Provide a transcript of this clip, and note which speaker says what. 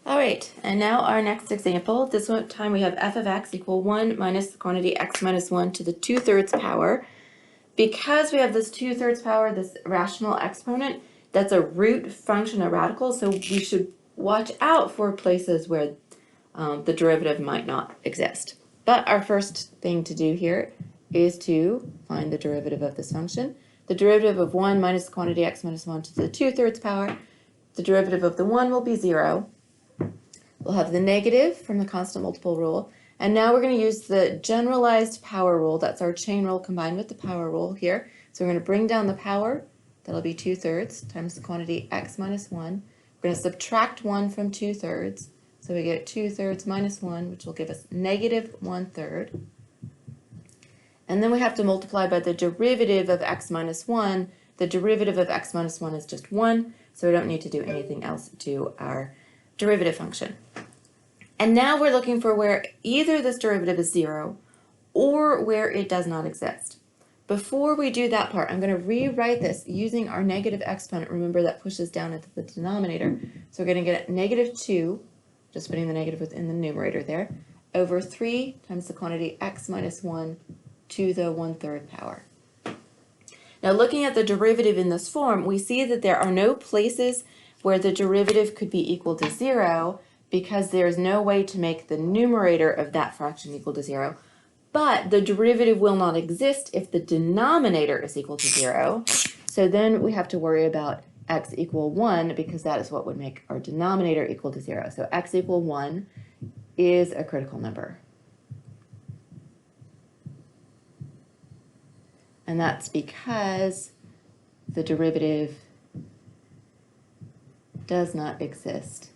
Speaker 1: All right, and now our next example. This one time we have f of x equal 1 minus the quantity x minus 1 to the 2/3 power. Because we have this 2/3 power, this rational exponent, that's a root function, a radical, so we should watch out for places where the derivative might not exist. But our first thing to do here is to find the derivative of this function. The derivative of 1 minus the quantity x minus 1 to the 2/3 power. The derivative of the 1 will be 0. We'll have the negative from the constant multiple rule. And now we're going to use the generalized power rule. That's our chain rule combined with the power rule here. So we're going to bring down the power. That'll be 2/3 times the quantity x minus 1. We're going to subtract 1 from 2/3. So we get 2/3 minus 1, which will give us negative 1/3. And then we have to multiply by the derivative of x minus 1. The derivative of x minus 1 is just 1, so we don't need to do anything else to our derivative function. And now we're looking for where either this derivative is 0 or where it does not exist. Before we do that part, I'm going to rewrite this using our negative exponent. Remember, that pushes down into the denominator. So we're going to get negative 2, just putting the negative within the numerator there, over 3 times the quantity x minus 1 to the 1/3 power. Now, looking at the derivative in this form, we see that there are no places where the derivative could be equal to 0 because there's no way to make the numerator of that fraction equal to 0. But the derivative will not exist if the denominator is equal to 0. So then we have to worry about x equal 1 because that is what would make our denominator equal to 0. So x equal 1 is a critical number. And that's because the derivative does not exist